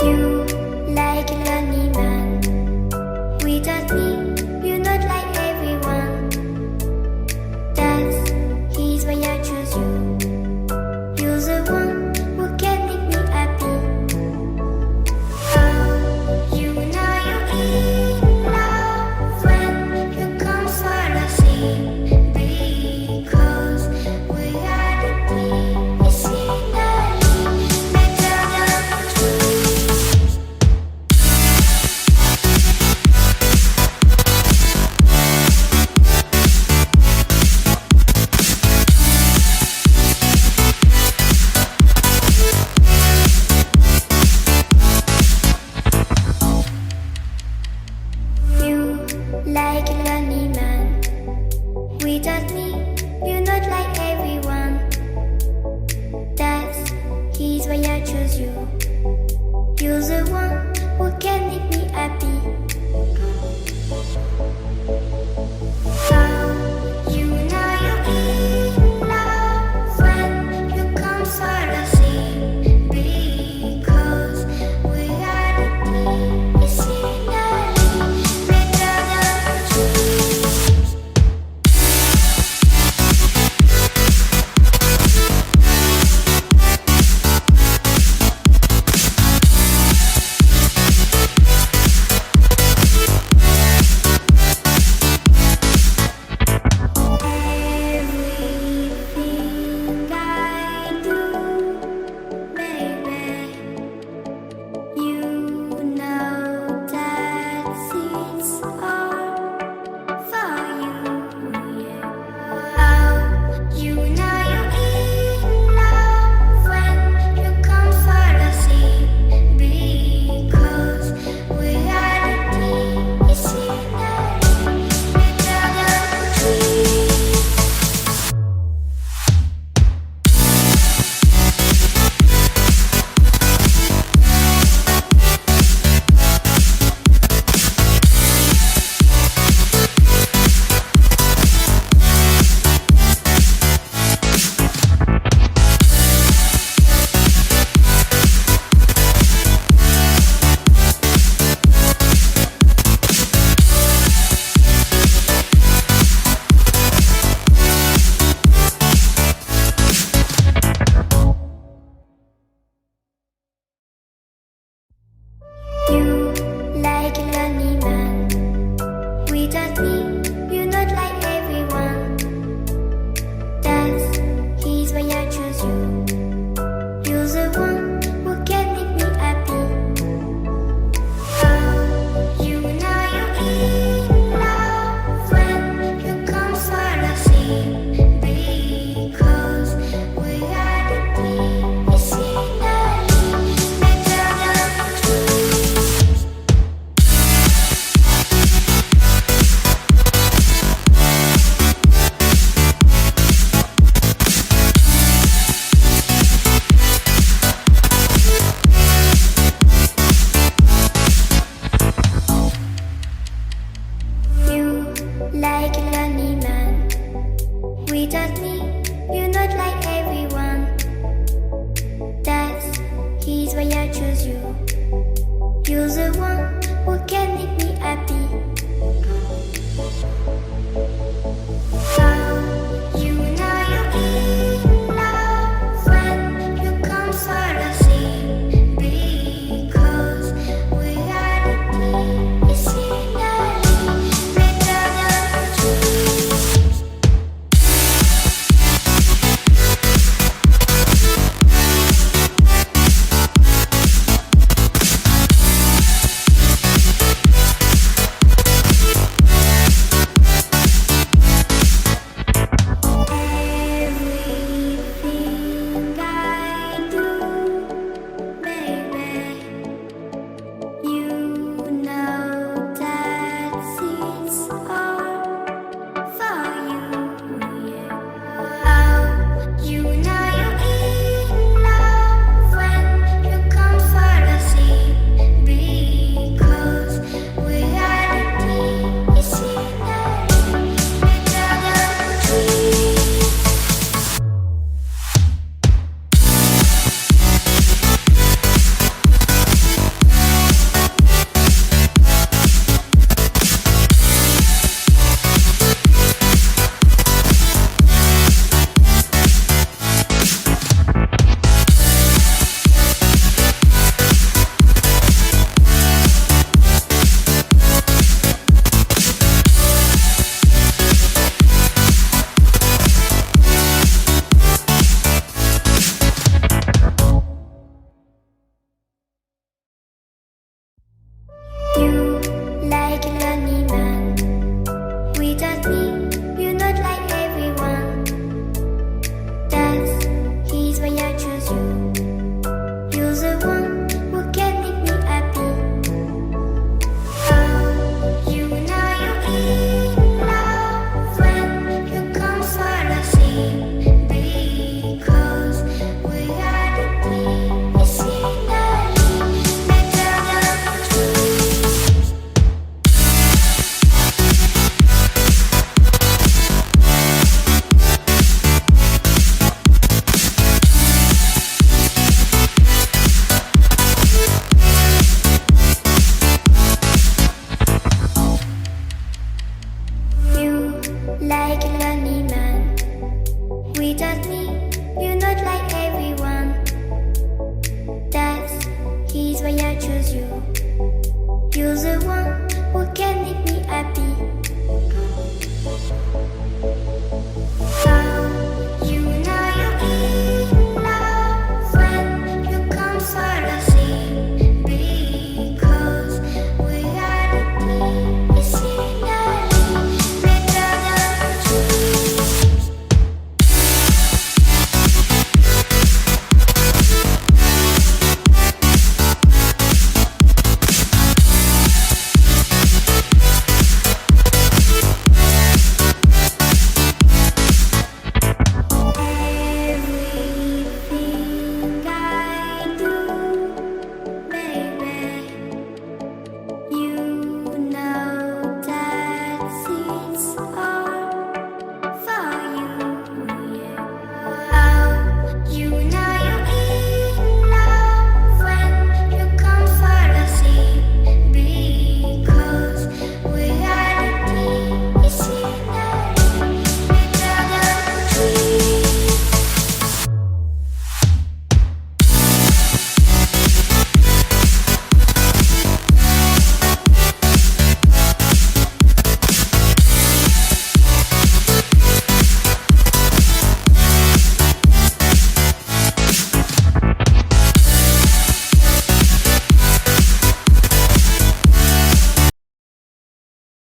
You like a lonely man. Without me, you're not like everyone. That's he's why I choose you. You're the one who can make me happy. Oh, you know you're in love when you come for the sea. Because reality is finally better than truth. You like a lonely man. Without me, you're not like everyone. That's he's why I choose you. You're the one who can make me happy. Oh, you know you're in love when you come for the sea. Because reality is finally better than truth. Everything I do, baby, you know that it's all for you, yeah. Oh, you know you're in love when you come for the sea. Because reality is finally better than truth. You like a lonely man. Without me, you're not like everyone. That's he's why I choose you. You're the one who can make me happy. Oh, you know you're in love when you come for the sea. Because reality is finally better than truth. You like a lonely man. Without me, you're not like everyone. That's he's why I choose you. You're the one who can make me happy. Oh, you know you're in love when you come for the sea. Because reality is finally better than truth. You like a lonely man. Without me, you're not like everyone. That's he's why I choose you. You're the one who can make me happy. Oh, you know you're in love when you come for the sea. Because we are the team, it's finally better than dreams. You like a lonely man. Without me, you're not like everyone. That's he's why I choose you. You're the one